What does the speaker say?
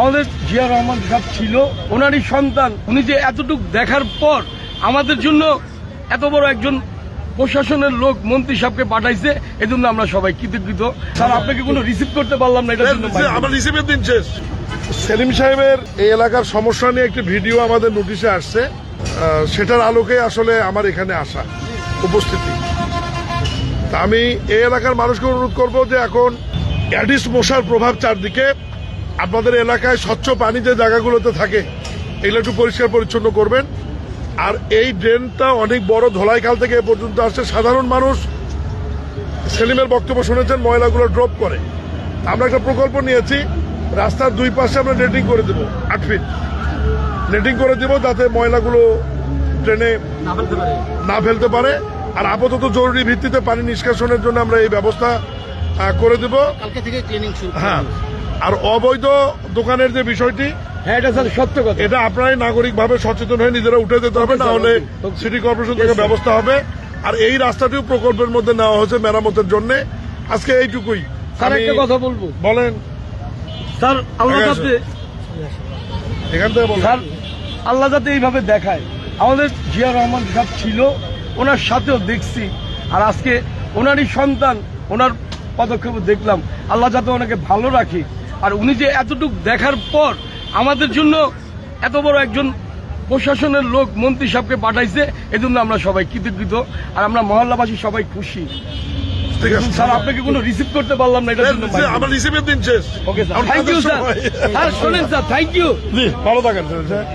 আমাদের জিয়া রহমান সাহেব ছিল, ওনারই সন্তান, উনি যে এতটুক দেখার পর আমাদের জন্য এত বড় একজন প্রশাসনের লোক মন্ত্রী সাহেবকে পাঠাইছে, এজন্য আমরা সবাই কৃতজ্ঞ। স্যার, আপনাকে কোনো রিসিভ করতে পারলাম না, এটার জন্য আমার রিসিভের দিন শেষ। সেলিম সাহেবের এই এলাকার সমস্যা নিয়ে একটি ভিডিও আমাদের নোটিশে আসছে, সেটার আলোকে আসলে আমার এখানে আসা উপস্থিতি। তা আমি এই এলাকার মানুষকে অনুরোধ করব যে এখন অ্যাডিস মশার প্রভাব চারদিকে, আপনাদের এলাকায় স্বচ্ছ পানি যে জায়গাগুলোতে থাকে এগুলো একটু পরিষ্কার পরিচ্ছন্ন করবেন। আর এই ড্রেনটা অনেক বড় ধলাইখাল থেকে এ পর্যন্ত আসছে, সাধারণ মানুষ সেলিমের বক্তব্য শুনেছেন, ময়লাগুলো ড্রপ করে। আমরা একটা প্রকল্প নিয়েছি, রাস্তার দুই পাশে আমরা নেটিং করে দেবো, 8 ফিট নেটিং করে দেবো, যাতে ময়লাগুলো ড্রেনে না ফেলতে পারে। আর আপাতত জরুরি ভিত্তিতে পানি নিষ্কাশনের জন্য আমরা এই ব্যবস্থা করে দেব। কালকে থেকে ট্রেনিং শুরু। হ্যাঁ, আর অবৈধ দোকানের যে বিষয়টি, হ্যাঁ, এটা স্যার সত্য কথা। এটা আপনারাই নাগরিকভাবে সচেতন হয়ে নিজেরা উঠে যেতে হবে, না হলে সিটি কর্পোরেশন থেকে ব্যবস্থা হবে। আর এই রাস্তাটিও প্রকল্পের মধ্যে নেওয়া হয়েছে মেরামতের জন্য। আজকে এইটুকুই। স্যার, একটা কথা বলবো। বলেন স্যার, আল্লাহ যাতে এখান থেকে বলেন। স্যার, আল্লাহ যাতে এইভাবে দেখায়। আমাদের জিয়া রহমান সাহেব ছিল, ওনার সাথেও দেখছি, আর আজকে ওনারই সন্তান, ওনার পদক্ষেপ দেখলাম। আল্লাহ যাতে ওনাকে ভালো রাখে। আর উনি যে এতটুক দেখার পর আমাদের জন্য এত বড় একজন প্রশাসনের লোক মন্ত্রী সাহেবকে পাঠাইছে, এজন্য আমরা সবাই কৃতজ্ঞ। আর আমরা মহল্লাবাসী সবাই খুশি। ঠিক আছে স্যার, আপনাকে কোনো রিসিভ করতে পারলাম না, এটার জন্য আমার রিসিভের দিন শেষ। Okay sir, thank you sir. Sir শোনেন স্যার, থ্যাংক ইউ। ভালো থাকেন স্যার।